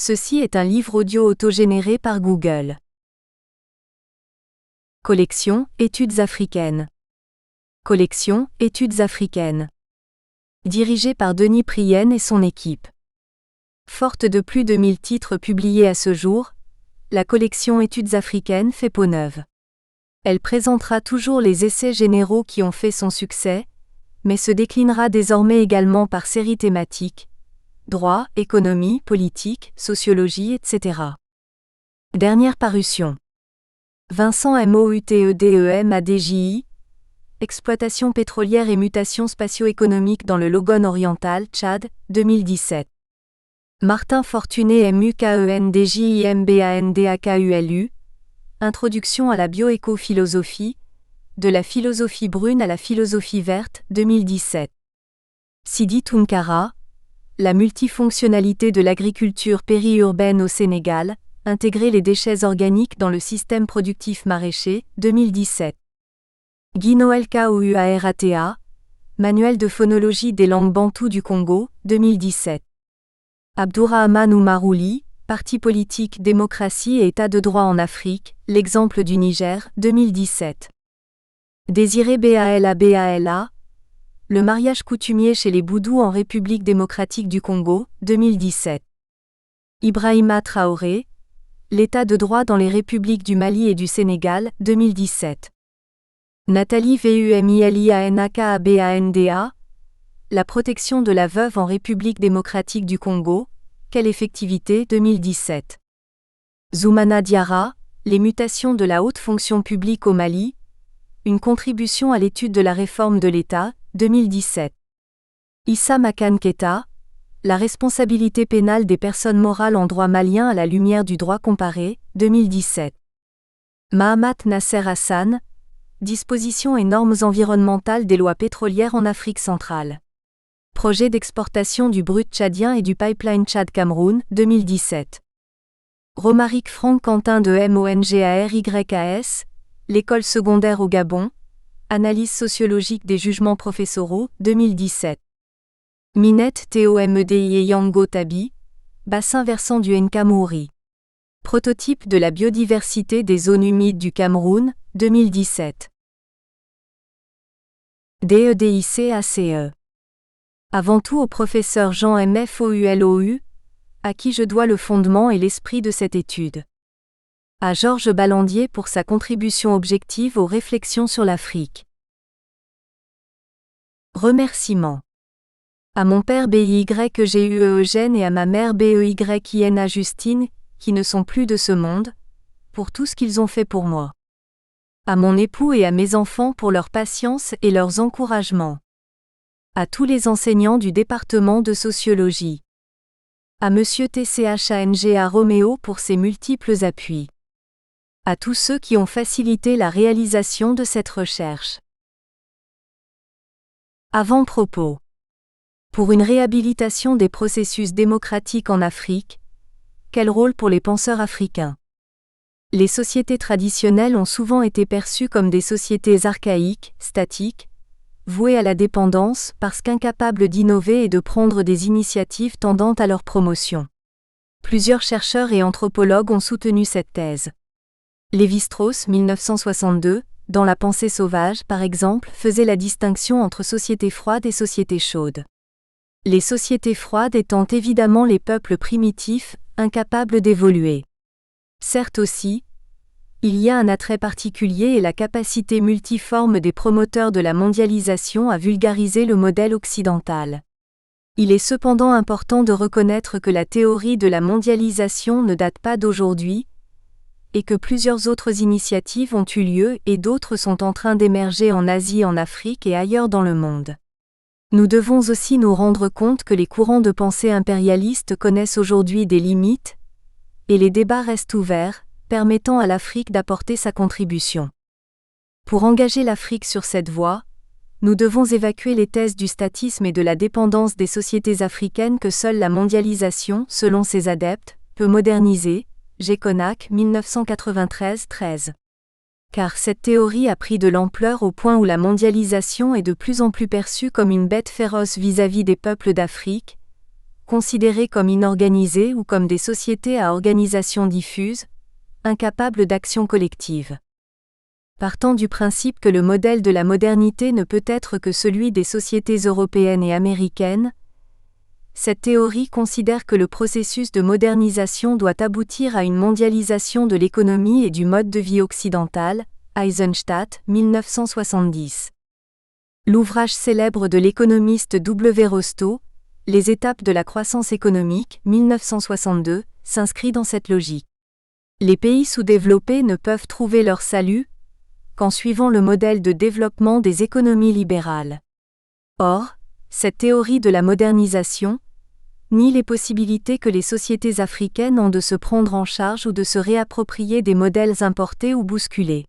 Ceci est un livre audio autogénéré par Google. Collection Études africaines. Collection Études africaines. Dirigée par Denis Prienne et son équipe. Forte de plus de 1000 titres publiés à ce jour, la collection Études africaines fait peau neuve. Elle présentera toujours les essais généraux qui ont fait son succès, mais se déclinera désormais également par séries thématiques, droit, économie, politique, sociologie, etc. Dernière parution. Vincent Moutedem ADJI, Exploitation pétrolière et mutations spatio-économiques dans le Logone oriental, Tchad, 2017. Martin Fortuné MUKENDJIMBANDAKULU, Introduction à la bioéco-philosophie, de la philosophie brune à la philosophie verte, 2017. Sidi Tounkara, La multifonctionnalité de l'agriculture périurbaine au Sénégal, intégrer les déchets organiques dans le système productif maraîcher, 2017. Guy Noël Kouarata, Manuel de phonologie des langues bantoues du Congo, 2017. Abdourahmane Oumarouli, Parti politique, démocratie et état de droit en Afrique, l'exemple du Niger, 2017. Désiré Bala, Le mariage coutumier chez les Boudous en République démocratique du Congo, 2017. Ibrahima Traoré, L'état de droit dans les républiques du Mali et du Sénégal, 2017. Nathalie Vumilianakabanda, La protection de la veuve en République démocratique du Congo, quelle effectivité, 2017. Zoumana Diarra, Les mutations de la haute fonction publique au Mali, une contribution à l'étude de la réforme de l'État, 2017. Issa Makan Keita, La responsabilité pénale des personnes morales en droit malien à la lumière du droit comparé, 2017. Mahamat Nasser Hassan, Dispositions et normes environnementales des lois pétrolières en Afrique centrale. Projet d'exportation du brut tchadien et du pipeline Tchad-Cameroun, 2017. Romaric Franck Quentin de MONGARYAS, L'école secondaire au Gabon, Analyse sociologique des jugements professoraux, 2017. Minette Tomedi et Yango Tabi, Bassin versant du Nkamouri. Prototype de la biodiversité des zones humides du Cameroun, 2017. DEDICACE. Avant tout au professeur Jean Mfoulou, à qui je dois le fondement et l'esprit de cette étude. À Georges Ballandier pour sa contribution objective aux réflexions sur l'Afrique. Remerciements. À mon père BYGEU Eugène et à ma mère BEYINA Justine, qui ne sont plus de ce monde, pour tout ce qu'ils ont fait pour moi. À mon époux et à mes enfants pour leur patience et leurs encouragements. À tous les enseignants du département de sociologie. À Monsieur TCHANGA Roméo pour ses multiples appuis. À tous ceux qui ont facilité la réalisation de cette recherche. Avant-propos. Pour une réhabilitation des processus démocratiques en Afrique, quel rôle pour les penseurs africains? Les sociétés traditionnelles ont souvent été perçues comme des sociétés archaïques, statiques, vouées à la dépendance parce qu'incapables d'innover et de prendre des initiatives tendant à leur promotion. Plusieurs chercheurs et anthropologues ont soutenu cette thèse. Lévi-Strauss, 1962, dans La pensée sauvage, par exemple, faisait la distinction entre société froide et société chaude. Les sociétés froides étant évidemment les peuples primitifs, incapables d'évoluer. Certes aussi, il y a un attrait particulier et la capacité multiforme des promoteurs de la mondialisation à vulgariser le modèle occidental. Il est cependant important de reconnaître que la théorie de la mondialisation ne date pas d'aujourd'hui, et que plusieurs autres initiatives ont eu lieu et d'autres sont en train d'émerger en Asie, en Afrique et ailleurs dans le monde. Nous devons aussi nous rendre compte que les courants de pensée impérialistes connaissent aujourd'hui des limites, et les débats restent ouverts, permettant à l'Afrique d'apporter sa contribution. Pour engager l'Afrique sur cette voie, nous devons évacuer les thèses du statisme et de la dépendance des sociétés africaines que seule la mondialisation, selon ses adeptes, peut moderniser. Géconac, 1993-13. Car cette théorie a pris de l'ampleur au point où la mondialisation est de plus en plus perçue comme une bête féroce vis-à-vis des peuples d'Afrique, considérées comme inorganisées ou comme des sociétés à organisation diffuse, incapables d'action collective. Partant du principe que le modèle de la modernité ne peut être que celui des sociétés européennes et américaines, cette théorie considère que le processus de modernisation doit aboutir à une mondialisation de l'économie et du mode de vie occidental, Eisenstadt, 1970. L'ouvrage célèbre de l'économiste W. Rostow, Les étapes de la croissance économique, 1962, s'inscrit dans cette logique. Les pays sous-développés ne peuvent trouver leur salut qu'en suivant le modèle de développement des économies libérales. Or, cette théorie de la modernisation nie les possibilités que les sociétés africaines ont de se prendre en charge ou de se réapproprier des modèles importés ou bousculés.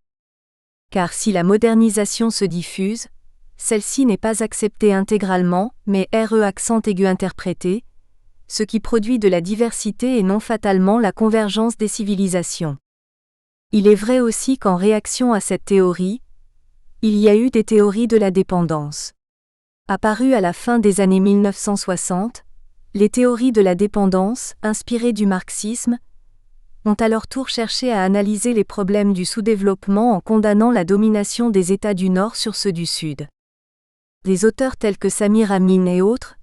Car si la modernisation se diffuse, celle-ci n'est pas acceptée intégralement, mais accent aigu interprété, ce qui produit de la diversité et non fatalement la convergence des civilisations. Il est vrai aussi qu'en réaction à cette théorie, il y a eu des théories de la dépendance. Apparues à la fin des années 1960, les théories de la dépendance, inspirées du marxisme, ont à leur tour cherché à analyser les problèmes du sous-développement en condamnant la domination des États du Nord sur ceux du Sud. Des auteurs tels que Samir Amin et autres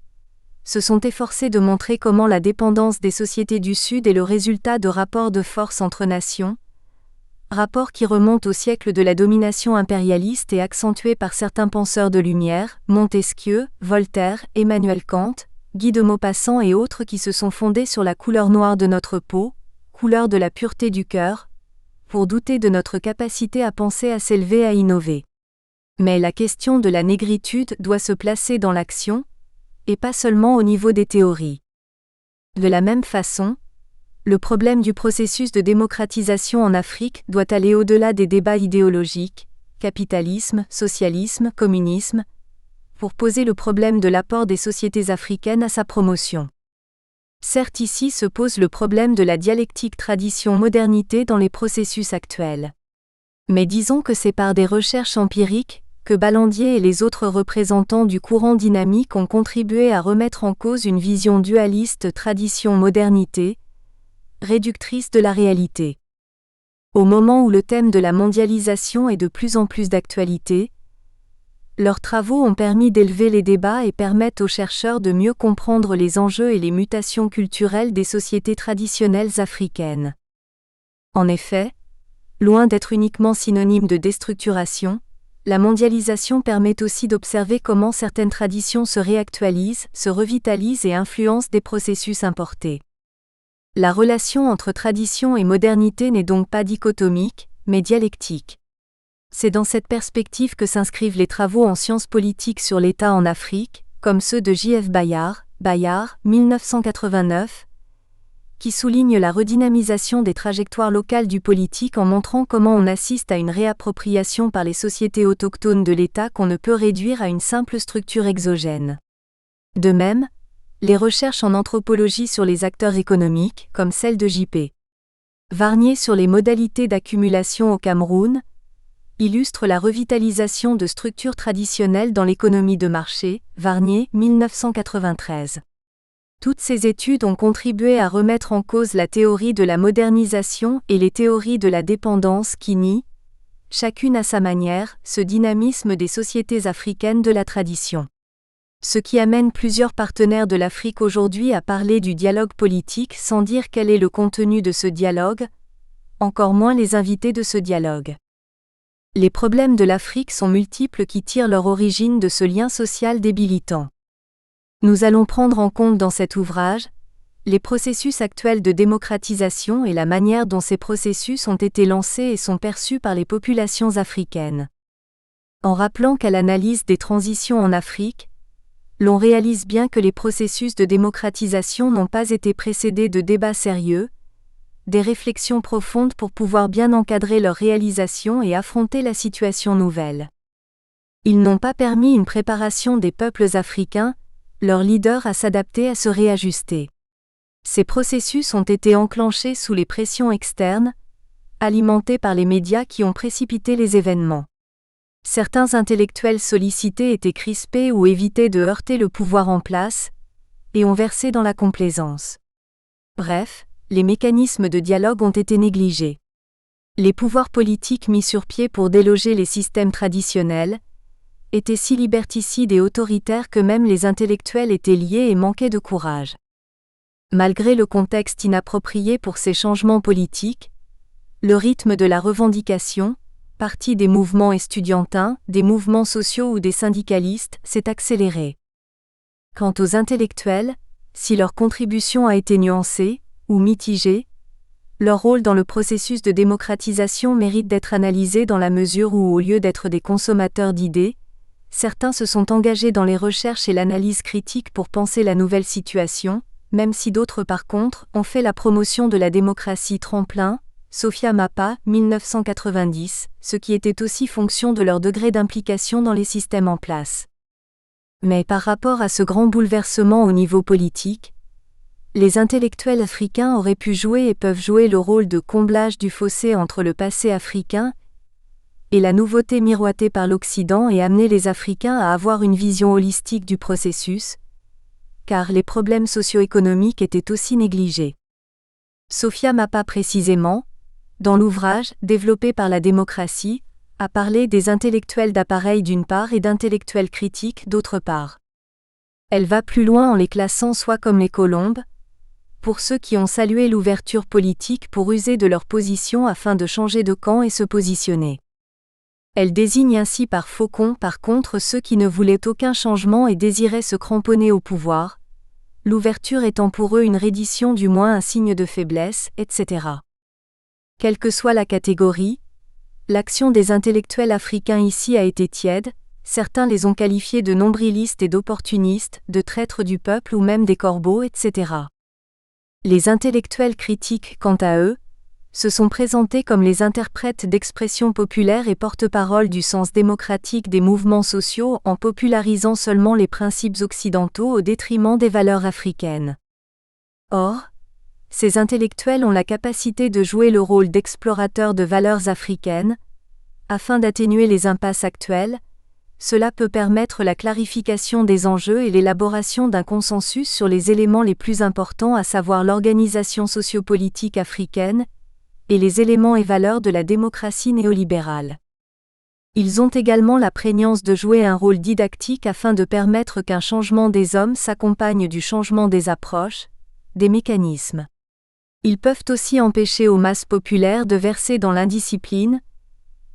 se sont efforcés de montrer comment la dépendance des sociétés du Sud est le résultat de rapports de force entre nations, rapports qui remontent au siècle de la domination impérialiste et accentués par certains penseurs de lumière, Montesquieu, Voltaire, Emmanuel Kant, Guy de Maupassant et autres qui se sont fondés sur la couleur noire de notre peau, couleur de la pureté du cœur, pour douter de notre capacité à penser, à s'élever, à innover. Mais la question de la négritude doit se placer dans l'action, et pas seulement au niveau des théories. De la même façon, le problème du processus de démocratisation en Afrique doit aller au-delà des débats idéologiques, capitalisme, socialisme, communisme, pour poser le problème de l'apport des sociétés africaines à sa promotion. Certes, ici se pose le problème de la dialectique tradition-modernité dans les processus actuels. Mais disons que c'est par des recherches empiriques que Ballandier et les autres représentants du courant dynamique ont contribué à remettre en cause une vision dualiste tradition-modernité, réductrice de la réalité. Au moment où le thème de la mondialisation est de plus en plus d'actualité, leurs travaux ont permis d'élever les débats et permettent aux chercheurs de mieux comprendre les enjeux et les mutations culturelles des sociétés traditionnelles africaines. En effet, loin d'être uniquement synonyme de déstructuration, la mondialisation permet aussi d'observer comment certaines traditions se réactualisent, se revitalisent et influencent des processus importés. La relation entre tradition et modernité n'est donc pas dichotomique, mais dialectique. C'est dans cette perspective que s'inscrivent les travaux en sciences politiques sur l'État en Afrique, comme ceux de J.F. Bayard, 1989, qui soulignent la redynamisation des trajectoires locales du politique en montrant comment on assiste à une réappropriation par les sociétés autochtones de l'État qu'on ne peut réduire à une simple structure exogène. De même, les recherches en anthropologie sur les acteurs économiques, comme celle de J.P. Varnier sur les modalités d'accumulation au Cameroun, illustrent la revitalisation de structures traditionnelles dans l'économie de marché, Varnier, 1993. Toutes ces études ont contribué à remettre en cause la théorie de la modernisation et les théories de la dépendance qui nient, chacune à sa manière, ce dynamisme des sociétés africaines de la tradition. Ce qui amène plusieurs partenaires de l'Afrique aujourd'hui à parler du dialogue politique sans dire quel est le contenu de ce dialogue, encore moins les invités de ce dialogue. Les problèmes de l'Afrique sont multiples qui tirent leur origine de ce lien social débilitant. Nous allons prendre en compte dans cet ouvrage les processus actuels de démocratisation et la manière dont ces processus ont été lancés et sont perçus par les populations africaines. En rappelant qu'à l'analyse des transitions en Afrique, l'on réalise bien que les processus de démocratisation n'ont pas été précédés de débats sérieux, des réflexions profondes pour pouvoir bien encadrer leur réalisation et affronter la situation nouvelle. Ils n'ont pas permis une préparation des peuples africains, leurs leaders à s'adapter, à se réajuster. Ces processus ont été enclenchés sous les pressions externes, alimentés par les médias qui ont précipité les événements. Certains intellectuels sollicités étaient crispés ou évitaient de heurter le pouvoir en place, et ont versé dans la complaisance. Bref, les mécanismes de dialogue ont été négligés. Les pouvoirs politiques mis sur pied pour déloger les systèmes traditionnels étaient si liberticides et autoritaires que même les intellectuels étaient liés et manquaient de courage. Malgré le contexte inapproprié pour ces changements politiques, le rythme de la revendication, parti des mouvements estudiantins, des mouvements sociaux ou des syndicalistes, s'est accéléré. Quant aux intellectuels, si leur contribution a été nuancée, ou mitigée, leur rôle dans le processus de démocratisation mérite d'être analysé dans la mesure où, au lieu d'être des consommateurs d'idées, certains se sont engagés dans les recherches et l'analyse critique pour penser la nouvelle situation, même si d'autres par contre ont fait la promotion de la démocratie tremplin, Sophia Mappa, 1990, ce qui était aussi fonction de leur degré d'implication dans les systèmes en place. Mais par rapport à ce grand bouleversement au niveau politique, les intellectuels africains auraient pu jouer et peuvent jouer le rôle de comblage du fossé entre le passé africain et la nouveauté miroitée par l'Occident et amener les Africains à avoir une vision holistique du processus, car les problèmes socio-économiques étaient aussi négligés. Sophia Mappa précisément, dans l'ouvrage « Développé par la démocratie », a parlé des intellectuels d'appareil d'une part et d'intellectuels critiques d'autre part. Elle va plus loin en les classant soit comme les colombes, pour ceux qui ont salué l'ouverture politique pour user de leur position afin de changer de camp et se positionner. Elle désigne ainsi par faucon par contre ceux qui ne voulaient aucun changement et désiraient se cramponner au pouvoir, l'ouverture étant pour eux une reddition du moins un signe de faiblesse, etc. Quelle que soit la catégorie, l'action des intellectuels africains ici a été tiède, certains les ont qualifiés de nombrilistes et d'opportunistes, de traîtres du peuple ou même des corbeaux, etc. Les intellectuels critiques, quant à eux, se sont présentés comme les interprètes d'expressions populaires et porte-parole du sens démocratique des mouvements sociaux en popularisant seulement les principes occidentaux au détriment des valeurs africaines. Or, ces intellectuels ont la capacité de jouer le rôle d'explorateurs de valeurs africaines. Afin d'atténuer les impasses actuelles, cela peut permettre la clarification des enjeux et l'élaboration d'un consensus sur les éléments les plus importants, à savoir l'organisation sociopolitique africaine et les éléments et valeurs de la démocratie néolibérale. Ils ont également la prégnance de jouer un rôle didactique afin de permettre qu'un changement des hommes s'accompagne du changement des approches, des mécanismes. Ils peuvent aussi empêcher aux masses populaires de verser dans l'indiscipline,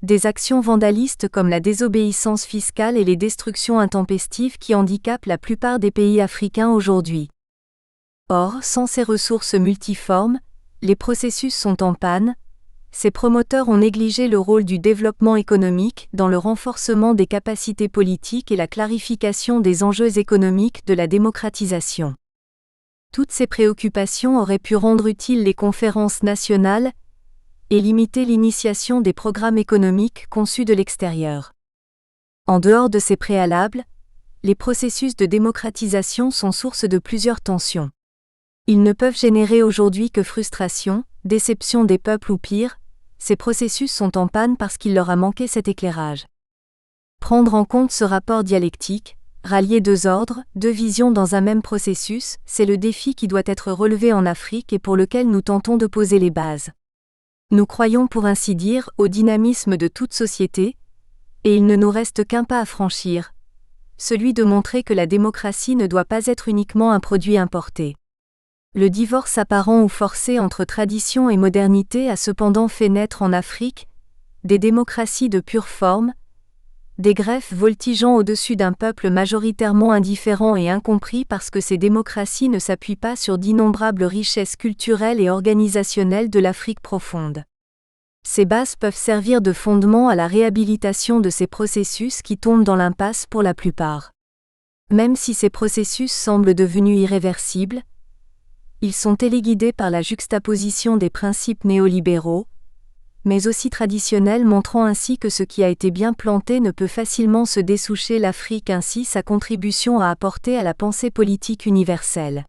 des actions vandalistes comme la désobéissance fiscale et les destructions intempestives qui handicapent la plupart des pays africains aujourd'hui. Or, sans ces ressources multiformes, les processus sont en panne. Ces promoteurs ont négligé le rôle du développement économique dans le renforcement des capacités politiques et la clarification des enjeux économiques de la démocratisation. Toutes ces préoccupations auraient pu rendre utiles les conférences nationales et limiter l'initiation des programmes économiques conçus de l'extérieur. En dehors de ces préalables, les processus de démocratisation sont source de plusieurs tensions. Ils ne peuvent générer aujourd'hui que frustration, déception des peuples ou pire, ces processus sont en panne parce qu'il leur a manqué cet éclairage. Prendre en compte ce rapport dialectique, rallier deux ordres, deux visions dans un même processus, c'est le défi qui doit être relevé en Afrique et pour lequel nous tentons de poser les bases. Nous croyons pour ainsi dire au dynamisme de toute société, et il ne nous reste qu'un pas à franchir, celui de montrer que la démocratie ne doit pas être uniquement un produit importé. Le divorce apparent ou forcé entre tradition et modernité a cependant fait naître en Afrique des démocraties de pure forme, des greffes voltigeant au-dessus d'un peuple majoritairement indifférent et incompris parce que ces démocraties ne s'appuient pas sur d'innombrables richesses culturelles et organisationnelles de l'Afrique profonde. Ces bases peuvent servir de fondement à la réhabilitation de ces processus qui tombent dans l'impasse pour la plupart. Même si ces processus semblent devenus irréversibles, ils sont téléguidés par la juxtaposition des principes néolibéraux, mais aussi traditionnels, montrant ainsi que ce qui a été bien planté ne peut facilement se dessoucher. L'Afrique ainsi sa contribution à apporter à la pensée politique universelle.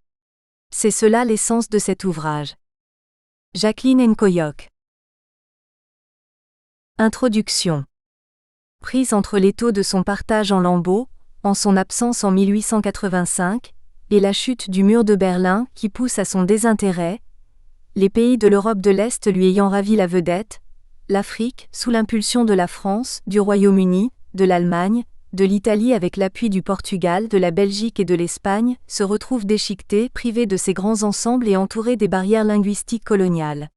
C'est cela l'essence de cet ouvrage. Jacqueline Nkoyok. Introduction. Prise entre les taux de son partage en lambeaux, en son absence en 1885, et la chute du mur de Berlin qui pousse à son désintérêt, les pays de l'Europe de l'Est lui ayant ravi la vedette, l'Afrique, sous l'impulsion de la France, du Royaume-Uni, de l'Allemagne, de l'Italie avec l'appui du Portugal, de la Belgique et de l'Espagne, se retrouve déchiquetée, privée de ses grands ensembles et entourée des barrières linguistiques coloniales.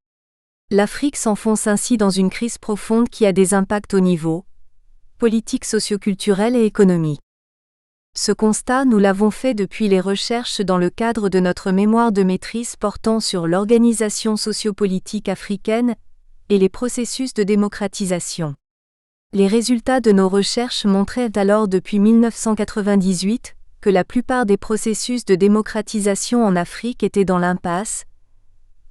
L'Afrique s'enfonce ainsi dans une crise profonde qui a des impacts au niveau politique, socio-culturel et économique. Ce constat, nous l'avons fait depuis les recherches dans le cadre de notre mémoire de maîtrise portant sur l'organisation sociopolitique africaine et les processus de démocratisation. Les résultats de nos recherches montraient alors depuis 1998 que la plupart des processus de démocratisation en Afrique étaient dans l'impasse,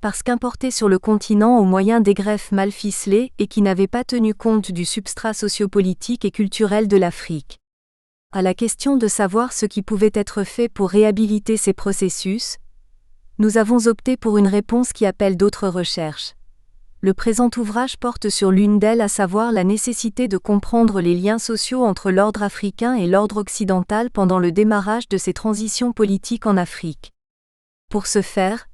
parce qu'importés sur le continent au moyen des greffes mal ficelées et qui n'avaient pas tenu compte du substrat sociopolitique et culturel de l'Afrique. À la question de savoir ce qui pouvait être fait pour réhabiliter ces processus, nous avons opté pour une réponse qui appelle d'autres recherches. Le présent ouvrage porte sur l'une d'elles, à savoir la nécessité de comprendre les liens sociaux entre l'ordre africain et l'ordre occidental pendant le démarrage de ces transitions politiques en Afrique. Pour ce faire,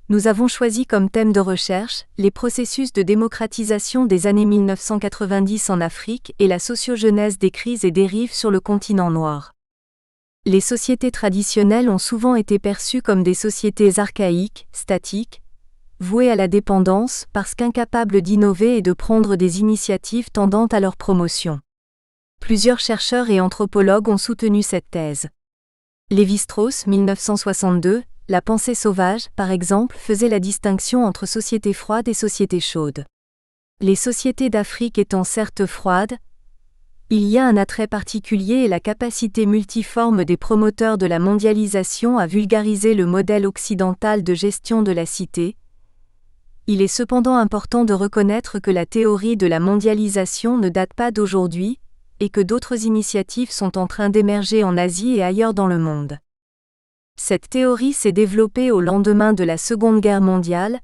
nous avons choisi comme thème de recherche les processus de démocratisation des années 1990 en Afrique et la sociogenèse des crises et dérives sur le continent noir. Les sociétés traditionnelles ont souvent été perçues comme des sociétés archaïques, statiques, vouées à la dépendance parce qu'incapables d'innover et de prendre des initiatives tendant à leur promotion. Plusieurs chercheurs et anthropologues ont soutenu cette thèse. Lévi-Strauss, 1962, La pensée sauvage, par exemple, faisait la distinction entre sociétés froides et sociétés chaudes. Les sociétés d'Afrique étant certes froides, il y a un attrait particulier et la capacité multiforme des promoteurs de la mondialisation à vulgariser le modèle occidental de gestion de la cité. Il est cependant important de reconnaître que la théorie de la mondialisation ne date pas d'aujourd'hui, et que d'autres initiatives sont en train d'émerger en Asie et ailleurs dans le monde. Cette théorie s'est développée au lendemain de la Seconde Guerre mondiale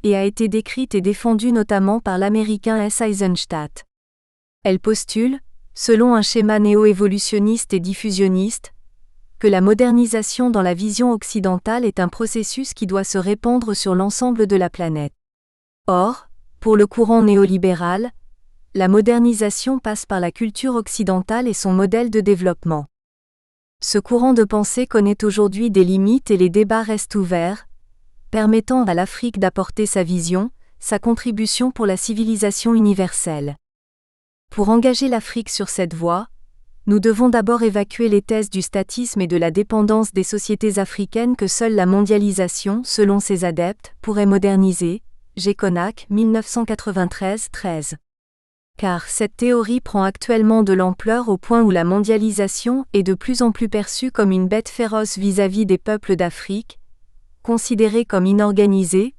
et a été décrite et défendue notamment par l'Américain S. Eisenstadt. Elle postule, selon un schéma néo-évolutionniste et diffusionniste, que la modernisation dans la vision occidentale est un processus qui doit se répandre sur l'ensemble de la planète. Or, pour le courant néolibéral, la modernisation passe par la culture occidentale et son modèle de développement. Ce courant de pensée connaît aujourd'hui des limites et les débats restent ouverts, permettant à l'Afrique d'apporter sa vision, sa contribution pour la civilisation universelle. Pour engager l'Afrique sur cette voie, nous devons d'abord évacuer les thèses du statisme et de la dépendance des sociétés africaines que seule la mondialisation, selon ses adeptes, pourrait moderniser. G. Konak, 1993-13. Car cette théorie prend actuellement de l'ampleur au point où la mondialisation est de plus en plus perçue comme une bête féroce vis-à-vis des peuples d'Afrique, considérés comme inorganisés,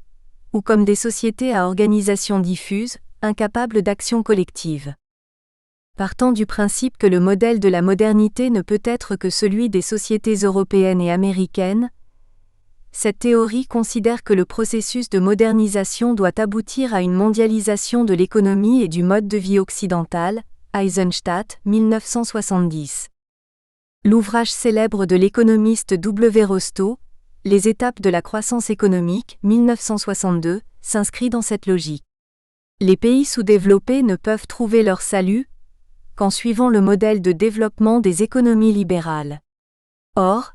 ou comme des sociétés à organisation diffuse, incapables d'action collective. Partant du principe que le modèle de la modernité ne peut être que celui des sociétés européennes et américaines, cette théorie considère que le processus de modernisation doit aboutir à une mondialisation de l'économie et du mode de vie occidental. Eisenstadt, 1970. L'ouvrage célèbre de l'économiste W. Rostow, Les étapes de la croissance économique, 1962, s'inscrit dans cette logique. Les pays sous-développés ne peuvent trouver leur salut qu'en suivant le modèle de développement des économies libérales. Or,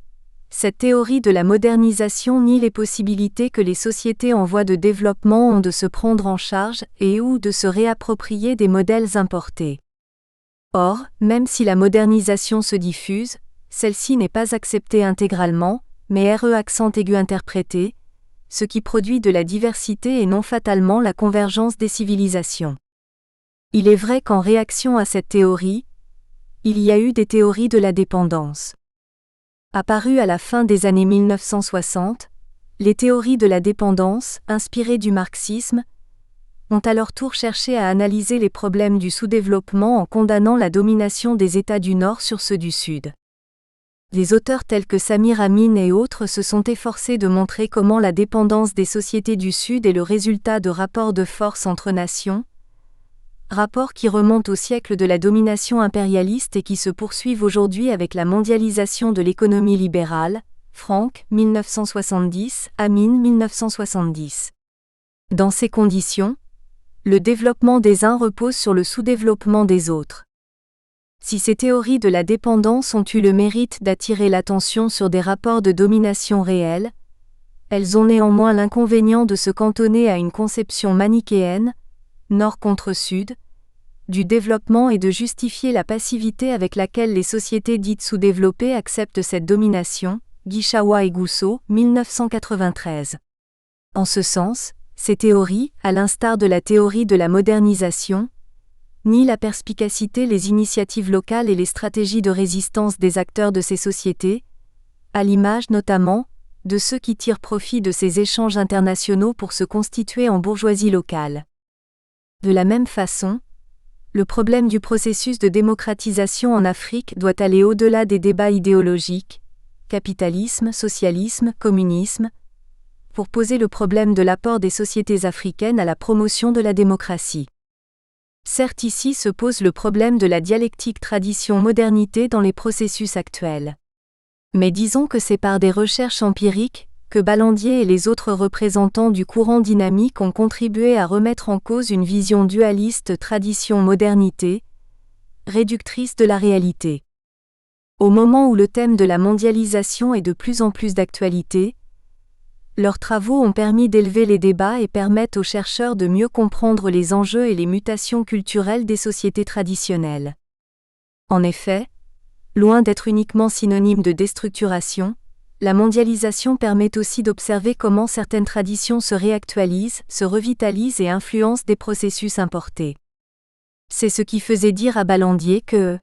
cette théorie de la modernisation nie les possibilités que les sociétés en voie de développement ont de se prendre en charge et ou de se réapproprier des modèles importés. Or, même si la modernisation se diffuse, celle-ci n'est pas acceptée intégralement, mais accent aigu interprété, ce qui produit de la diversité et non fatalement la convergence des civilisations. Il est vrai qu'en réaction à cette théorie, il y a eu des théories de la dépendance. Apparues à la fin des années 1960, les théories de la dépendance, inspirées du marxisme, ont à leur tour cherché à analyser les problèmes du sous-développement en condamnant la domination des États du Nord sur ceux du Sud. Des auteurs tels que Samir Amin et autres se sont efforcés de montrer comment la dépendance des sociétés du Sud est le résultat de rapports de force entre nations, rapports qui remontent au siècle de la domination impérialiste et qui se poursuivent aujourd'hui avec la mondialisation de l'économie libérale, Franck, 1970, Amin, 1970. Dans ces conditions, le développement des uns repose sur le sous-développement des autres. Si ces théories de la dépendance ont eu le mérite d'attirer l'attention sur des rapports de domination réels, elles ont néanmoins l'inconvénient de se cantonner à une conception manichéenne, nord contre sud, du développement et de justifier la passivité avec laquelle les sociétés dites sous-développées acceptent cette domination, Guichawa et Gousso, 1993. En ce sens, ces théories, à l'instar de la théorie de la modernisation, nient la perspicacité, les initiatives locales et les stratégies de résistance des acteurs de ces sociétés, à l'image notamment de ceux qui tirent profit de ces échanges internationaux pour se constituer en bourgeoisie locale. De la même façon, le problème du processus de démocratisation en Afrique doit aller au-delà des débats idéologiques, capitalisme, socialisme, communisme, pour poser le problème de l'apport des sociétés africaines à la promotion de la démocratie. Certes, ici se pose le problème de la dialectique tradition-modernité dans les processus actuels. Mais disons que c'est par des recherches empiriques que Ballandier et les autres représentants du courant dynamique ont contribué à remettre en cause une vision dualiste tradition-modernité, réductrice de la réalité. Au moment où le thème de la mondialisation est de plus en plus d'actualité, leurs travaux ont permis d'élever les débats et permettent aux chercheurs de mieux comprendre les enjeux et les mutations culturelles des sociétés traditionnelles. En effet, loin d'être uniquement synonyme de déstructuration, la mondialisation permet aussi d'observer comment certaines traditions se réactualisent, se revitalisent et influencent des processus importés. C'est ce qui faisait dire à Ballandier que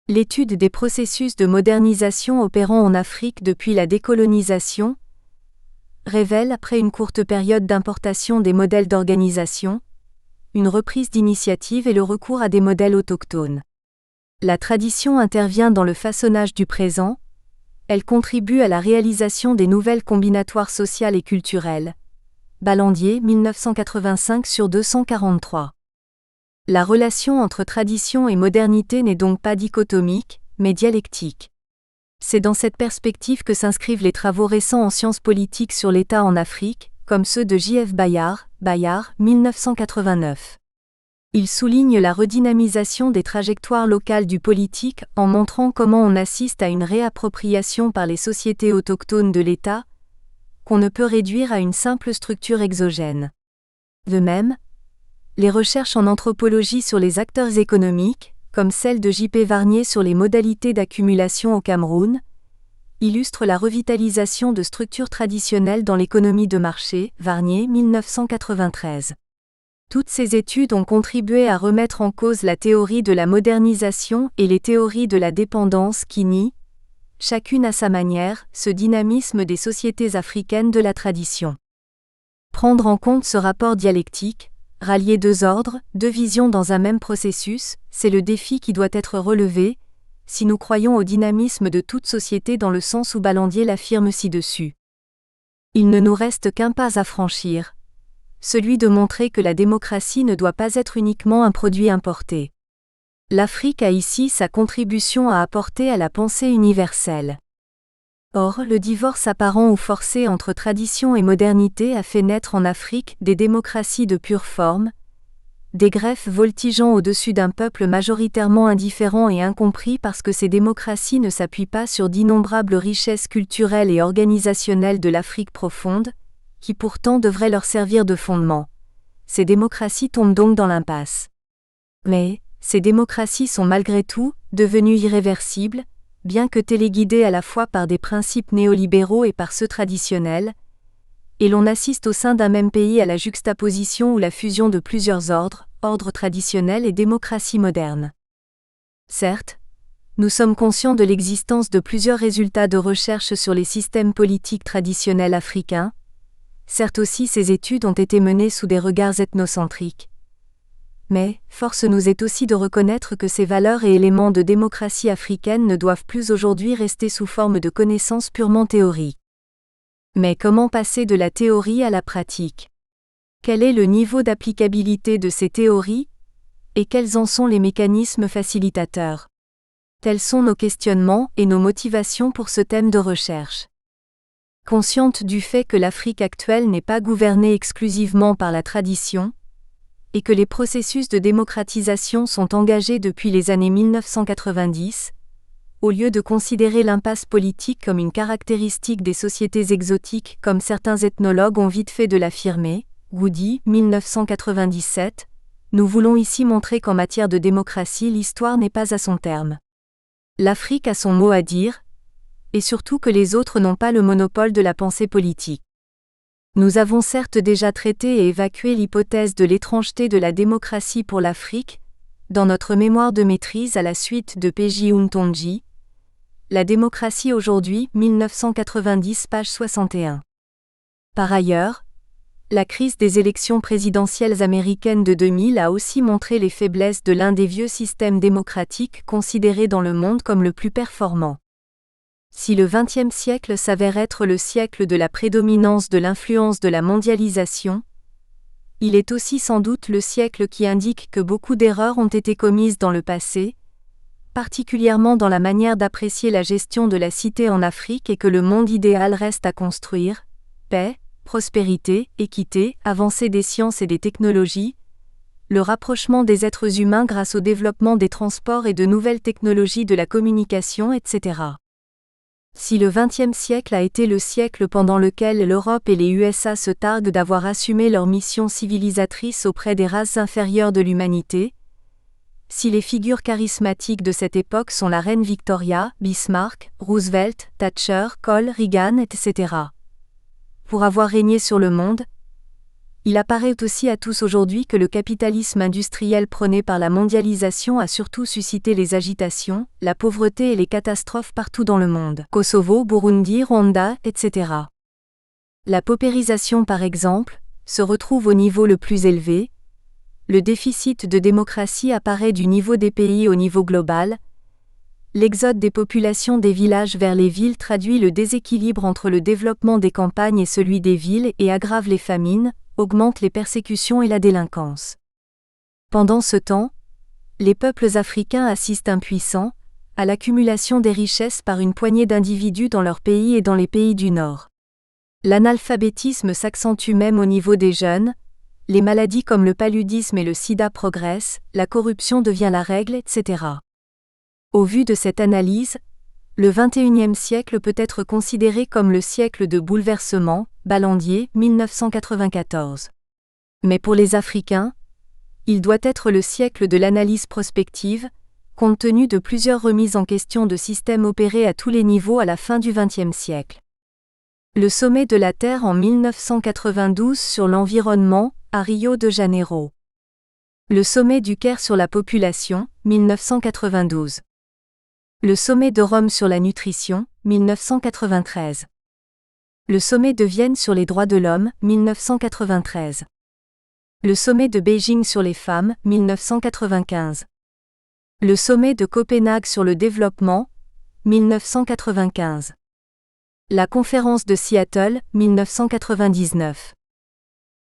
l'étude des processus de modernisation opérant en Afrique depuis la décolonisation révèle, après une courte période d'importation des modèles d'organisation, une reprise d'initiative et le recours à des modèles autochtones. La tradition intervient dans le façonnage du présent, elle contribue à la réalisation des nouvelles combinatoires sociales et culturelles. Ballandier, 1985 sur 243. La relation entre tradition et modernité n'est donc pas dichotomique, mais dialectique. C'est dans cette perspective que s'inscrivent les travaux récents en sciences politiques sur l'État en Afrique, comme ceux de J.F. Bayard, 1989. Ils soulignent la redynamisation des trajectoires locales du politique en montrant comment on assiste à une réappropriation par les sociétés autochtones de l'État, qu'on ne peut réduire à une simple structure exogène. De même, les recherches en anthropologie sur les acteurs économiques, comme celle de J.P. Varnier sur les modalités d'accumulation au Cameroun, illustrent la revitalisation de structures traditionnelles dans l'économie de marché, Varnier, 1993. Toutes ces études ont contribué à remettre en cause la théorie de la modernisation et les théories de la dépendance qui nient, chacune à sa manière, ce dynamisme des sociétés africaines de la tradition. Prendre en compte ce rapport dialectique, rallier deux ordres, deux visions dans un même processus, c'est le défi qui doit être relevé, si nous croyons au dynamisme de toute société dans le sens où Ballandier l'affirme ci-dessus. Il ne nous reste qu'un pas à franchir, celui de montrer que la démocratie ne doit pas être uniquement un produit importé. L'Afrique a ici sa contribution à apporter à la pensée universelle. Or, le divorce apparent ou forcé entre tradition et modernité a fait naître en Afrique des démocraties de pure forme, des greffes voltigeant au-dessus d'un peuple majoritairement indifférent et incompris parce que ces démocraties ne s'appuient pas sur d'innombrables richesses culturelles et organisationnelles de l'Afrique profonde, qui pourtant devraient leur servir de fondement. Ces démocraties tombent donc dans l'impasse. Mais, ces démocraties sont malgré tout devenues irréversibles, bien que téléguidées à la fois par des principes néolibéraux et par ceux traditionnels, et l'on assiste au sein d'un même pays à la juxtaposition ou la fusion de plusieurs ordres traditionnels et démocratie moderne. Certes, nous sommes conscients de l'existence de plusieurs résultats de recherche sur les systèmes politiques traditionnels africains, certes aussi ces études ont été menées sous des regards ethnocentriques. Mais, force nous est aussi de reconnaître que ces valeurs et éléments de démocratie africaine ne doivent plus aujourd'hui rester sous forme de connaissances purement théoriques. Mais comment passer de la théorie à la pratique ? Quel est le niveau d'applicabilité de ces théories ? Et quels en sont les mécanismes facilitateurs ? Tels sont nos questionnements et nos motivations pour ce thème de recherche. Consciente du fait que l'Afrique actuelle n'est pas gouvernée exclusivement par la tradition, et que les processus de démocratisation sont engagés depuis les années 1990, au lieu de considérer l'impasse politique comme une caractéristique des sociétés exotiques comme certains ethnologues ont vite fait de l'affirmer, Goody, 1997, nous voulons ici montrer qu'en matière de démocratie l'histoire n'est pas à son terme. L'Afrique a son mot à dire, et surtout que les autres n'ont pas le monopole de la pensée politique. Nous avons certes déjà traité et évacué l'hypothèse de l'étrangeté de la démocratie pour l'Afrique, dans notre mémoire de maîtrise à la suite de P.J. Untonji, La démocratie aujourd'hui, 1990, page 61. Par ailleurs, la crise des élections présidentielles américaines de 2000 a aussi montré les faiblesses de l'un des vieux systèmes démocratiques considérés dans le monde comme le plus performant. Si le XXe siècle s'avère être le siècle de la prédominance de l'influence de la mondialisation, il est aussi sans doute le siècle qui indique que beaucoup d'erreurs ont été commises dans le passé, particulièrement dans la manière d'apprécier la gestion de la cité en Afrique et que le monde idéal reste à construire, paix, prospérité, équité, avancée des sciences et des technologies, le rapprochement des êtres humains grâce au développement des transports et de nouvelles technologies de la communication, etc. Si le XXe siècle a été le siècle pendant lequel l'Europe et les USA se targuent d'avoir assumé leur mission civilisatrice auprès des races inférieures de l'humanité, si les figures charismatiques de cette époque sont la reine Victoria, Bismarck, Roosevelt, Thatcher, Kohl, Reagan, etc. Pour avoir régné sur le monde, il apparaît aussi à tous aujourd'hui que le capitalisme industriel prôné par la mondialisation a surtout suscité les agitations, la pauvreté et les catastrophes partout dans le monde. Kosovo, Burundi, Rwanda, etc. La paupérisation par exemple, se retrouve au niveau le plus élevé. Le déficit de démocratie apparaît du niveau des pays au niveau global. L'exode des populations des villages vers les villes traduit le déséquilibre entre le développement des campagnes et celui des villes et aggrave les famines, augmente les persécutions et la délinquance. Pendant ce temps, les peuples africains assistent impuissants à l'accumulation des richesses par une poignée d'individus dans leur pays et dans les pays du Nord. L'analphabétisme s'accentue même au niveau des jeunes, les maladies comme le paludisme et le sida progressent, la corruption devient la règle, etc. Au vu de cette analyse, le XXIe siècle peut être considéré comme le siècle de bouleversement, Ballandier, 1994. Mais pour les Africains, il doit être le siècle de l'analyse prospective, compte tenu de plusieurs remises en question de systèmes opérés à tous les niveaux à la fin du XXe siècle. Le sommet de la Terre en 1992 sur l'environnement, à Rio de Janeiro. Le sommet du Caire sur la population, 1992. Le sommet de Rome sur la nutrition, 1993. Le sommet de Vienne sur les droits de l'homme, 1993. Le sommet de Beijing sur les femmes, 1995. Le sommet de Copenhague sur le développement, 1995. La conférence de Seattle, 1999.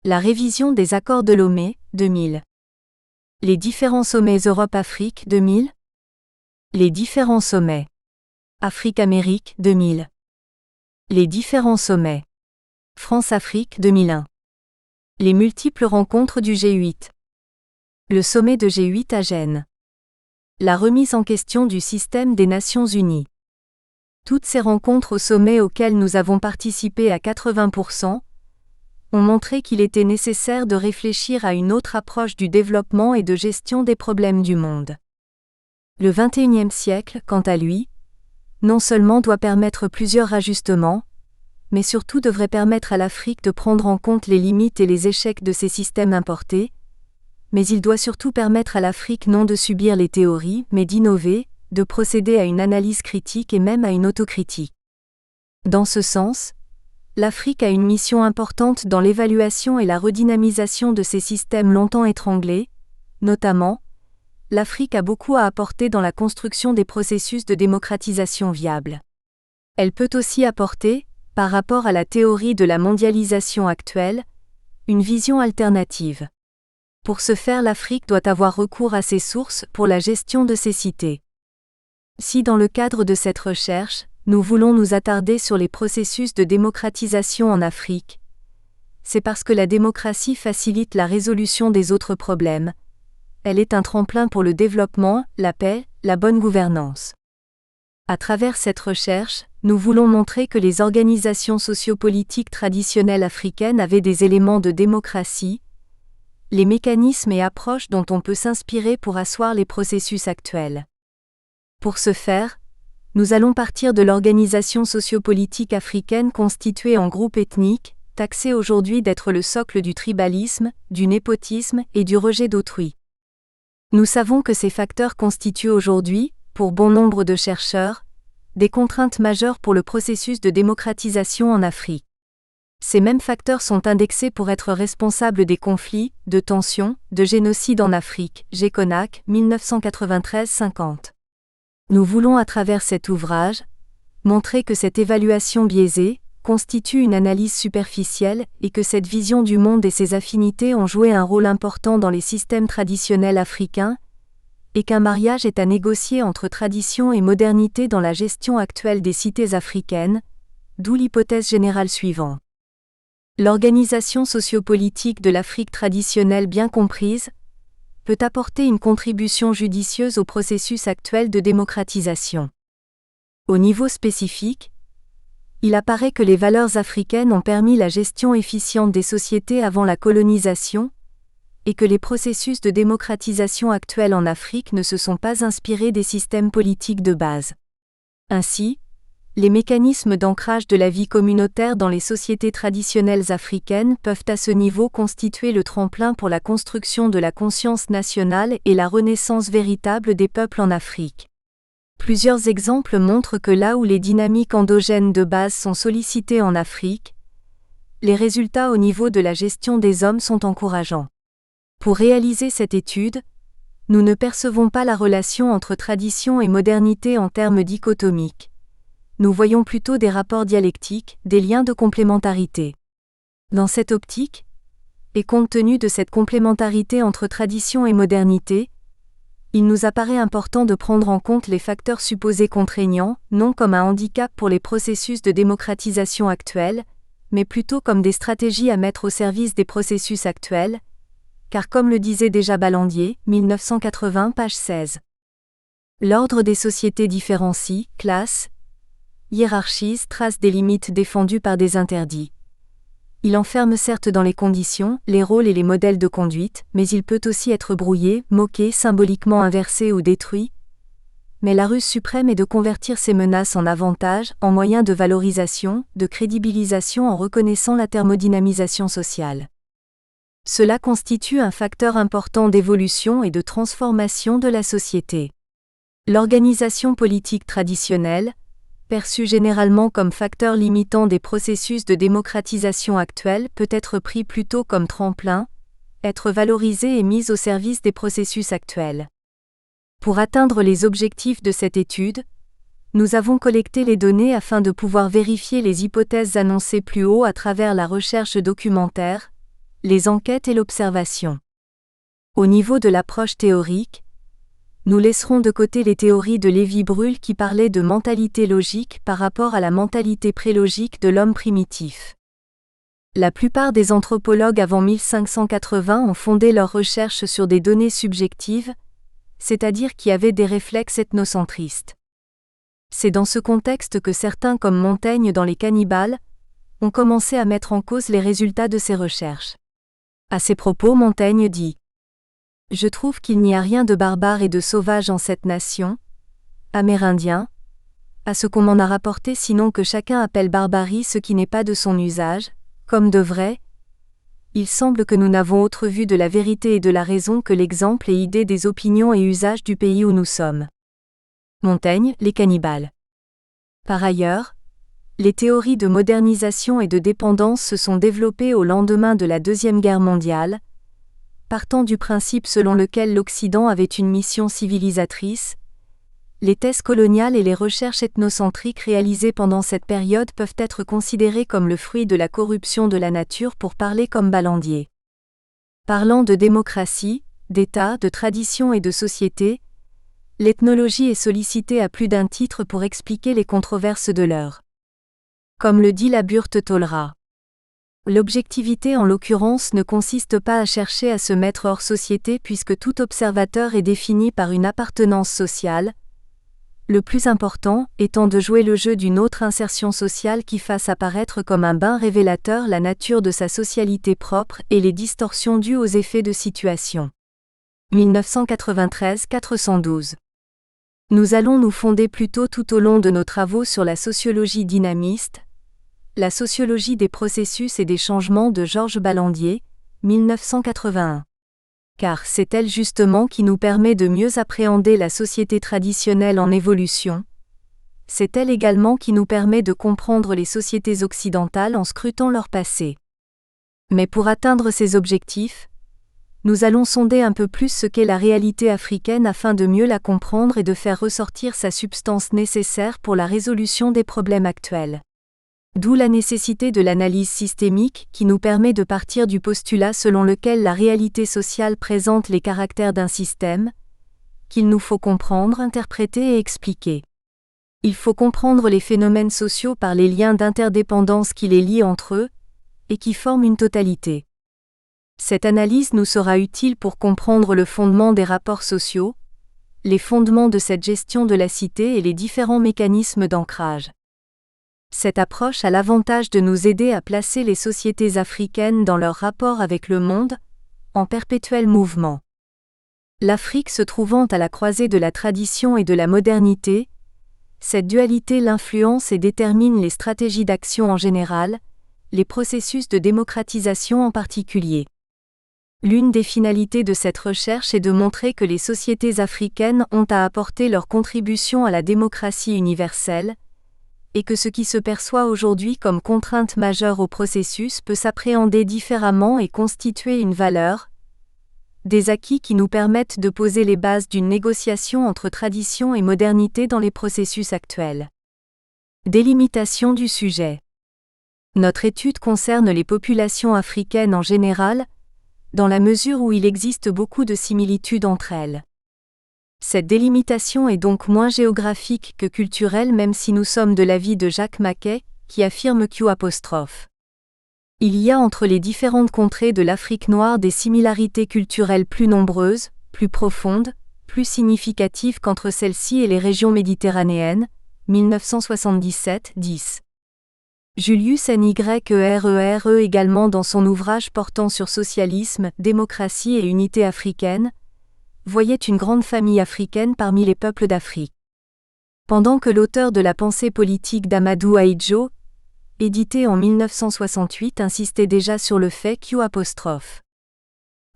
La révision des accords de Lomé, 2000. Les différents sommets Europe-Afrique, 2000. Les différents sommets Afrique-Amérique, 2000. Les différents sommets France-Afrique, 2001. Les multiples rencontres du G8. Le sommet de G8 à Gênes. La remise en question du système des Nations Unies. Toutes ces rencontres au sommet auxquelles nous avons participé à 80%, ont montré qu'il était nécessaire de réfléchir à une autre approche du développement et de gestion des problèmes du monde. Le XXIe siècle, quant à lui, non seulement doit permettre plusieurs ajustements, mais surtout devrait permettre à l'Afrique de prendre en compte les limites et les échecs de ces systèmes importés, mais il doit surtout permettre à l'Afrique non de subir les théories, mais d'innover, de procéder à une analyse critique et même à une autocritique. Dans ce sens, l'Afrique a une mission importante dans l'évaluation et la redynamisation de ces systèmes longtemps étranglés, notamment, l'Afrique a beaucoup à apporter dans la construction des processus de démocratisation viables. Elle peut aussi apporter, par rapport à la théorie de la mondialisation actuelle, une vision alternative. Pour ce faire, l'Afrique doit avoir recours à ses sources pour la gestion de ses cités. Si dans le cadre de cette recherche, nous voulons nous attarder sur les processus de démocratisation en Afrique. C'est parce que la démocratie facilite la résolution des autres problèmes. Elle est un tremplin pour le développement, la paix, la bonne gouvernance. À travers cette recherche, nous voulons montrer que les organisations sociopolitiques traditionnelles africaines avaient des éléments de démocratie, les mécanismes et approches dont on peut s'inspirer pour asseoir les processus actuels. Pour ce faire, nous allons partir de l'organisation sociopolitique africaine constituée en groupes ethniques, taxés aujourd'hui d'être le socle du tribalisme, du népotisme et du rejet d'autrui. Nous savons que ces facteurs constituent aujourd'hui, pour bon nombre de chercheurs, des contraintes majeures pour le processus de démocratisation en Afrique. Ces mêmes facteurs sont indexés pour être responsables des conflits, de tensions, de génocides en Afrique, Géconac, 1993-50. Nous voulons à travers cet ouvrage, montrer que cette évaluation biaisée constitue une analyse superficielle et que cette vision du monde et ses affinités ont joué un rôle important dans les systèmes traditionnels africains, et qu'un mariage est à négocier entre tradition et modernité dans la gestion actuelle des cités africaines, d'où l'hypothèse générale suivante. L'organisation sociopolitique de l'Afrique traditionnelle bien comprise peut apporter une contribution judicieuse au processus actuel de démocratisation. Au niveau spécifique, il apparaît que les valeurs africaines ont permis la gestion efficiente des sociétés avant la colonisation, et que les processus de démocratisation actuels en Afrique ne se sont pas inspirés des systèmes politiques de base. Ainsi, les mécanismes d'ancrage de la vie communautaire dans les sociétés traditionnelles africaines peuvent à ce niveau constituer le tremplin pour la construction de la conscience nationale et la renaissance véritable des peuples en Afrique. Plusieurs exemples montrent que là où les dynamiques endogènes de base sont sollicitées en Afrique, les résultats au niveau de la gestion des hommes sont encourageants. Pour réaliser cette étude, nous ne percevons pas la relation entre tradition et modernité en termes dichotomiques. Nous voyons plutôt des rapports dialectiques, des liens de complémentarité. Dans cette optique, et compte tenu de cette complémentarité entre tradition et modernité, il nous apparaît important de prendre en compte les facteurs supposés contraignants, non comme un handicap pour les processus de démocratisation actuels, mais plutôt comme des stratégies à mettre au service des processus actuels, car comme le disait déjà Ballandier, 1980, page 16. L'ordre des sociétés différencie, classe, hiérarchise, trace des limites défendues par des interdits. Il enferme certes dans les conditions, les rôles et les modèles de conduite, mais il peut aussi être brouillé, moqué, symboliquement inversé ou détruit. Mais la ruse suprême est de convertir ces menaces en avantages, en moyens de valorisation, de crédibilisation en reconnaissant la thermodynamisation sociale. Cela constitue un facteur important d'évolution et de transformation de la société. L'organisation politique traditionnelle, perçue généralement comme facteur limitant des processus de démocratisation actuels, peut être pris plutôt comme tremplin, être valorisée et mise au service des processus actuels. Pour atteindre les objectifs de cette étude, nous avons collecté les données afin de pouvoir vérifier les hypothèses annoncées plus haut à travers la recherche documentaire, les enquêtes et l'observation. Au niveau de l'approche théorique, nous laisserons de côté les théories de Lévi-Bruhl qui parlaient de mentalité logique par rapport à la mentalité prélogique de l'homme primitif. La plupart des anthropologues avant 1580 ont fondé leurs recherches sur des données subjectives, c'est-à-dire qui avaient des réflexes ethnocentristes. C'est dans ce contexte que certains comme Montaigne dans Les Cannibales ont commencé à mettre en cause les résultats de ces recherches. À ces propos, Montaigne dit : je trouve qu'il n'y a rien de barbare et de sauvage en cette nation, amérindien, à ce qu'on m'en a rapporté sinon que chacun appelle barbarie ce qui n'est pas de son usage, comme de vrai. Il semble que nous n'avons autre vue de la vérité et de la raison que l'exemple et idée des opinions et usages du pays où nous sommes. Montaigne, Les Cannibales. Par ailleurs, les théories de modernisation et de dépendance se sont développées au lendemain de la Deuxième Guerre mondiale, partant du principe selon lequel l'Occident avait une mission civilisatrice. Les thèses coloniales et les recherches ethnocentriques réalisées pendant cette période peuvent être considérées comme le fruit de la corruption de la nature pour parler comme Ballandier. Parlant de démocratie, d'État, de tradition et de société, L'ethnologie est sollicitée à plus d'un titre pour expliquer les controverses de l'heure. Comme le dit la Burte Tolra. L'objectivité en l'occurrence ne consiste pas à chercher à se mettre hors société puisque tout observateur est défini par une appartenance sociale, le plus important étant de jouer le jeu d'une autre insertion sociale qui fasse apparaître comme un bain révélateur la nature de sa socialité propre et les distorsions dues aux effets de situation. 1993-412. Nous allons nous fonder plutôt tout au long de nos travaux sur la sociologie dynamiste, la sociologie des processus et des changements de Georges Ballandier, 1981. Car c'est elle justement qui nous permet de mieux appréhender la société traditionnelle en évolution. C'est elle également qui nous permet de comprendre les sociétés occidentales en scrutant leur passé. Mais pour atteindre ces objectifs, nous allons sonder un peu plus ce qu'est la réalité africaine afin de mieux la comprendre et de faire ressortir sa substance nécessaire pour la résolution des problèmes actuels. D'où la nécessité de l'analyse systémique qui nous permet de partir du postulat selon lequel la réalité sociale présente les caractères d'un système, qu'il nous faut comprendre, interpréter et expliquer. Il faut comprendre les phénomènes sociaux par les liens d'interdépendance qui les lient entre eux, et qui forment une totalité. Cette analyse nous sera utile pour comprendre le fondement des rapports sociaux, les fondements de cette gestion de la cité et les différents mécanismes d'ancrage. Cette approche a l'avantage de nous aider à placer les sociétés africaines dans leur rapport avec le monde, en perpétuel mouvement. L'Afrique se trouvant à la croisée de la tradition et de la modernité, cette dualité l'influence et détermine les stratégies d'action en général, les processus de démocratisation en particulier. L'une des finalités de cette recherche est de montrer que les sociétés africaines ont à apporter leur contribution à la démocratie universelle, et que ce qui se perçoit aujourd'hui comme contrainte majeure au processus peut s'appréhender différemment et constituer une valeur, des acquis qui nous permettent de poser les bases d'une négociation entre tradition et modernité dans les processus actuels. Délimitation du sujet. Notre étude concerne les populations africaines en général, dans la mesure où il existe beaucoup de similitudes entre elles. Cette délimitation est donc moins géographique que culturelle même si nous sommes de l'avis de Jacques Maquet, qui affirme Q'. Il y a entre les différentes contrées de l'Afrique noire des similarités culturelles plus nombreuses, plus profondes, plus significatives qu'entre celles-ci et les régions méditerranéennes, 1977-10. Julius Nyerere également dans son ouvrage portant sur socialisme, démocratie et unité africaine, voyait une grande famille africaine parmi les peuples d'Afrique. Pendant que l'auteur de la pensée politique d'Amadou Ahidjo, édité en 1968, insistait déjà sur le fait Q'.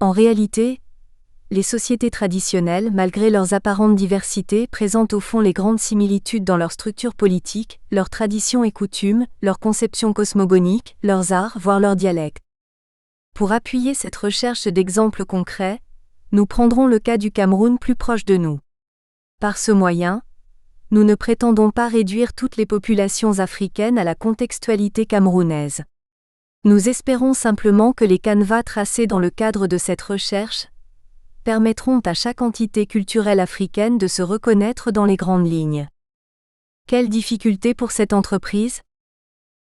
En réalité, les sociétés traditionnelles, malgré leurs apparentes diversités, présentent au fond les grandes similitudes dans leur structure politique, leurs traditions et coutumes, leurs conceptions cosmogoniques, leurs arts, voire leurs dialectes. Pour appuyer cette recherche d'exemples concrets, nous prendrons le cas du Cameroun plus proche de nous. Par ce moyen, nous ne prétendons pas réduire toutes les populations africaines à la contextualité camerounaise. Nous espérons simplement que les canevas tracés dans le cadre de cette recherche permettront à chaque entité culturelle africaine de se reconnaître dans les grandes lignes. Quelles difficultés pour cette entreprise ?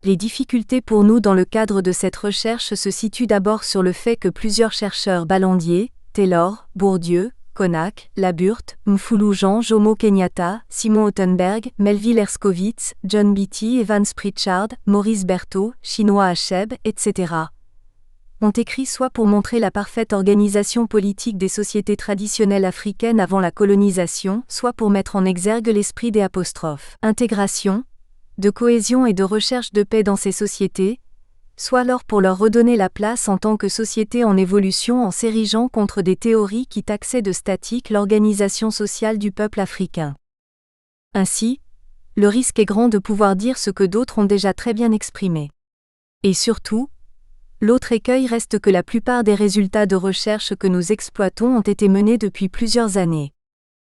Les difficultés pour nous dans le cadre de cette recherche se situent d'abord sur le fait que plusieurs chercheurs Ballandier, Taylor, Bourdieu, Konak, Laburte, Mfulu Jean, Jomo Kenyatta, Simon Ottenberg, Melville Herskovits, John Beatty, Evans Pritchard, Maurice Berthaud, Chinua Achebe, etc. ont écrit soit pour montrer la parfaite organisation politique des sociétés traditionnelles africaines avant la colonisation, soit pour mettre en exergue l'esprit des intégration, de cohésion et de recherche de paix dans ces sociétés, soit alors pour leur redonner la place en tant que société en évolution en s'érigeant contre des théories qui taxaient de statique l'organisation sociale du peuple africain. Ainsi, le risque est grand de pouvoir dire ce que d'autres ont déjà très bien exprimé. Et surtout, l'autre écueil reste que la plupart des résultats de recherche que nous exploitons ont été menés depuis plusieurs années.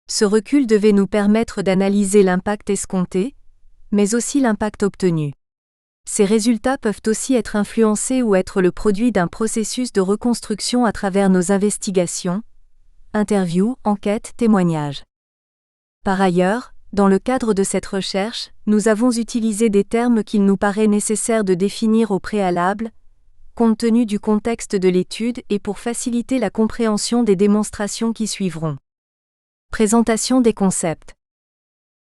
Ce recul devait nous permettre d'analyser l'impact escompté, mais aussi l'impact obtenu. Ces résultats peuvent aussi être influencés ou être le produit d'un processus de reconstruction à travers nos investigations, interviews, enquêtes, témoignages. Par ailleurs, dans le cadre de cette recherche, nous avons utilisé des termes qu'il nous paraît nécessaire de définir au préalable, compte tenu du contexte de l'étude et pour faciliter la compréhension des démonstrations qui suivront. Présentation des concepts.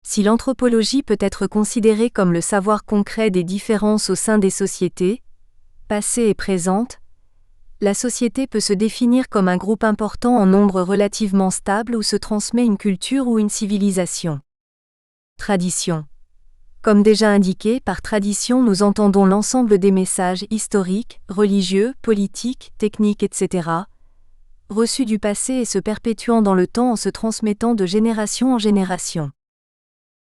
Si l'anthropologie peut être considérée comme le savoir concret des différences au sein des sociétés, passées et présentes, la société peut se définir comme un groupe important en nombre relativement stable où se transmet une culture ou une civilisation. Tradition. Comme déjà indiqué, par tradition nous entendons l'ensemble des messages historiques, religieux, politiques, techniques, etc., reçus du passé et se perpétuant dans le temps en se transmettant de génération en génération.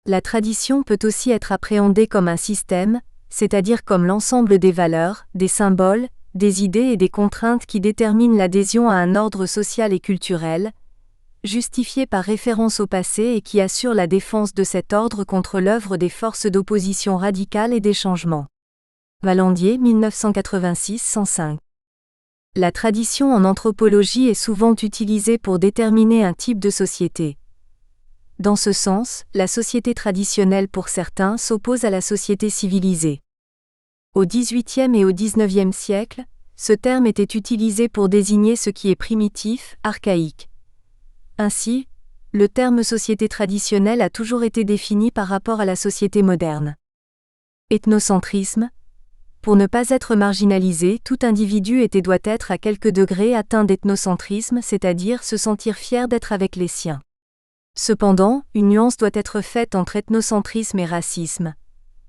La tradition peut aussi être appréhendée comme un système, c'est-à-dire comme l'ensemble des valeurs, des symboles, des idées et des contraintes qui déterminent l'adhésion à un ordre social et culturel, justifié par référence au passé et qui assure la défense de cet ordre contre l'œuvre des forces d'opposition radicale et des changements. Vallandier, 1986-105. La tradition en anthropologie est souvent utilisée pour déterminer un type de société. Dans ce sens, la société traditionnelle pour certains s'oppose à la société civilisée. Au XVIIIe et au XIXe siècle, ce terme était utilisé pour désigner ce qui est primitif, archaïque. Ainsi, le terme société traditionnelle a toujours été défini par rapport à la société moderne. Ethnocentrisme. Pour ne pas être marginalisé, tout individu est et doit être à quelque degré atteint d'ethnocentrisme, c'est-à-dire se sentir fier d'être avec les siens. Cependant, une nuance doit être faite entre ethnocentrisme et racisme.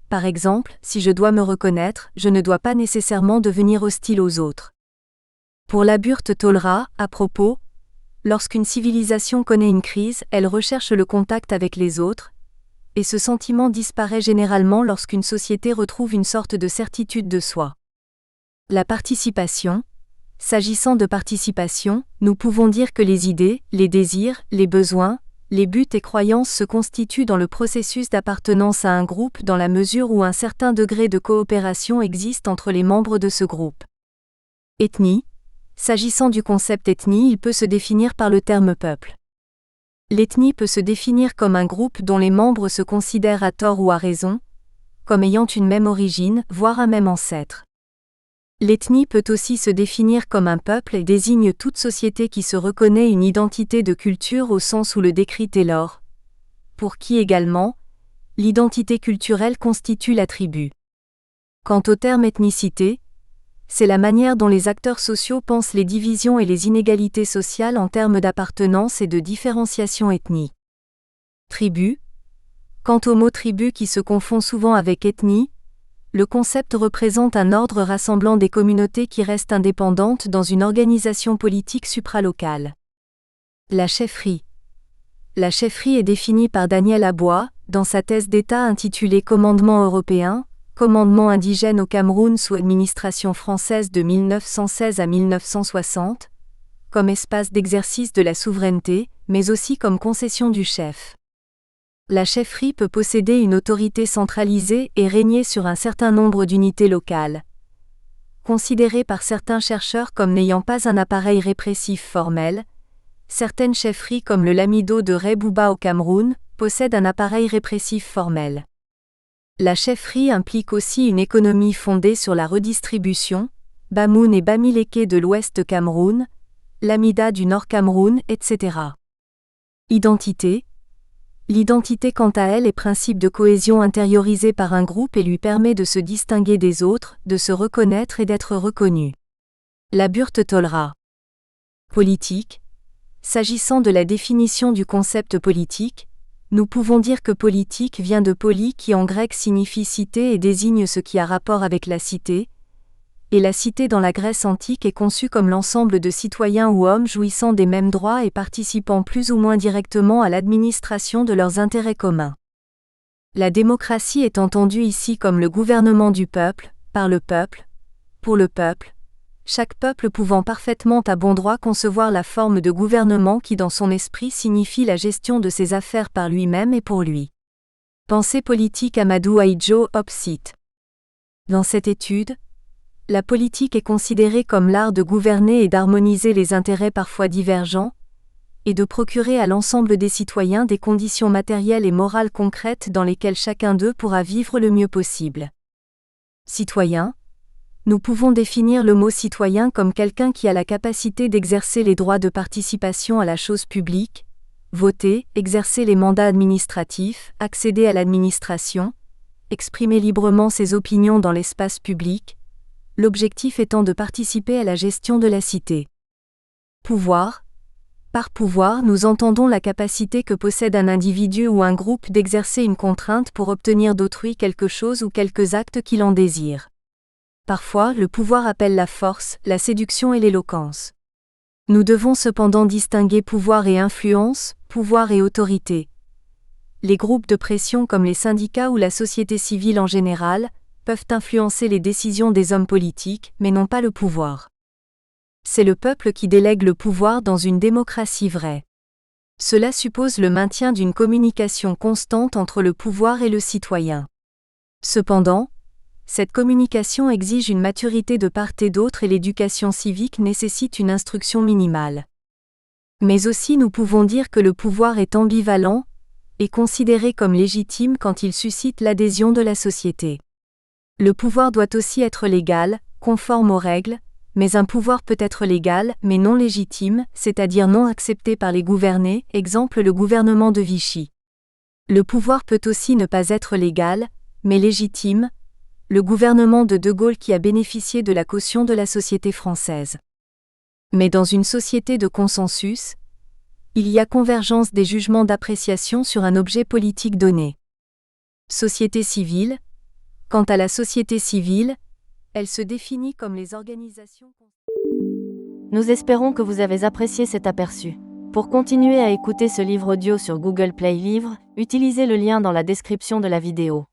Par exemple, si je dois me reconnaître, je ne dois pas nécessairement devenir hostile aux autres. Pour Laburte-Tolra, à propos, lorsqu'une civilisation connaît une crise, elle recherche le contact avec les autres, et ce sentiment disparaît généralement lorsqu'une société retrouve une sorte de certitude de soi. La participation. S'agissant de participation, nous pouvons dire que les idées, les désirs, les besoins, les buts et croyances se constituent dans le processus d'appartenance à un groupe dans la mesure où un certain degré de coopération existe entre les membres de ce groupe. Ethnie. S'agissant du concept ethnie, il peut se définir par le terme peuple. L'ethnie peut se définir comme un groupe dont les membres se considèrent à tort ou à raison, comme ayant une même origine, voire un même ancêtre. L'ethnie peut aussi se définir comme un peuple et désigne toute société qui se reconnaît une identité de culture au sens où le décrit Taylor, pour qui également, l'identité culturelle constitue la tribu. Quant au terme ethnicité, c'est la manière dont les acteurs sociaux pensent les divisions et les inégalités sociales en termes d'appartenance et de différenciation ethnique. Tribu. Quant au mot tribu qui se confond souvent avec ethnie, le concept représente un ordre rassemblant des communautés qui restent indépendantes dans une organisation politique supralocale. La chefferie. La chefferie est définie par Daniel Abois, dans sa thèse d'État intitulée Commandement européen, Commandement indigène au Cameroun sous administration française de 1916 à 1960, comme espace d'exercice de la souveraineté, mais aussi comme concession du chef. La chefferie peut posséder une autorité centralisée et régner sur un certain nombre d'unités locales. Considérée par certains chercheurs comme n'ayant pas un appareil répressif formel, certaines chefferies comme le Lamido de Ray-Bouba au Cameroun possèdent un appareil répressif formel. La chefferie implique aussi une économie fondée sur la redistribution, Bamoun et Bamileke de l'Ouest Cameroun, Lamida du Nord Cameroun, etc. Identité. L'identité quant à elle est principe de cohésion intériorisé par un groupe et lui permet de se distinguer des autres, de se reconnaître et d'être reconnu. Laburte-Tolra. Politique. S'agissant de la définition du concept politique, nous pouvons dire que politique vient de poli qui en grec signifie cité et désigne ce qui a rapport avec la cité, et la cité dans la Grèce antique est conçue comme l'ensemble de citoyens ou hommes jouissant des mêmes droits et participant plus ou moins directement à l'administration de leurs intérêts communs. La démocratie est entendue ici comme le gouvernement du peuple, par le peuple, pour le peuple, chaque peuple pouvant parfaitement à bon droit concevoir la forme de gouvernement qui dans son esprit signifie la gestion de ses affaires par lui-même et pour lui. Pensée politique Amadou Ahidjo Opsit. Dans cette étude, la politique est considérée comme l'art de gouverner et d'harmoniser les intérêts parfois divergents, et de procurer à l'ensemble des citoyens des conditions matérielles et morales concrètes dans lesquelles chacun d'eux pourra vivre le mieux possible. Citoyen. Nous pouvons définir le mot citoyen comme quelqu'un qui a la capacité d'exercer les droits de participation à la chose publique, voter, exercer les mandats administratifs, accéder à l'administration, exprimer librement ses opinions dans l'espace public, l'objectif étant de participer à la gestion de la cité. Pouvoir. Par pouvoir, nous entendons la capacité que possède un individu ou un groupe d'exercer une contrainte pour obtenir d'autrui quelque chose ou quelques actes qu'il en désire. Parfois, le pouvoir appelle la force, la séduction et l'éloquence. Nous devons cependant distinguer pouvoir et influence, pouvoir et autorité. Les groupes de pression comme les syndicats ou la société civile en général peuvent influencer les décisions des hommes politiques, mais n'ont pas le pouvoir. C'est le peuple qui délègue le pouvoir dans une démocratie vraie. Cela suppose le maintien d'une communication constante entre le pouvoir et le citoyen. Cependant, cette communication exige une maturité de part et d'autre et l'éducation civique nécessite une instruction minimale. Mais aussi nous pouvons dire que le pouvoir est ambivalent et considéré comme légitime quand il suscite l'adhésion de la société. Le pouvoir doit aussi être légal, conforme aux règles, mais un pouvoir peut être légal mais non légitime, c'est-à-dire non accepté par les gouvernés, exemple le gouvernement de Vichy. Le pouvoir peut aussi ne pas être légal, mais légitime, le gouvernement de De Gaulle qui a bénéficié de la caution de la société française. Mais dans une société de consensus, il y a convergence des jugements d'appréciation sur un objet politique donné. Société civile. Quant à la société civile, elle se définit comme les organisations... Nous espérons que vous avez apprécié cet aperçu. Pour continuer à écouter ce livre audio sur Google Play Livres, utilisez le lien dans la description de la vidéo.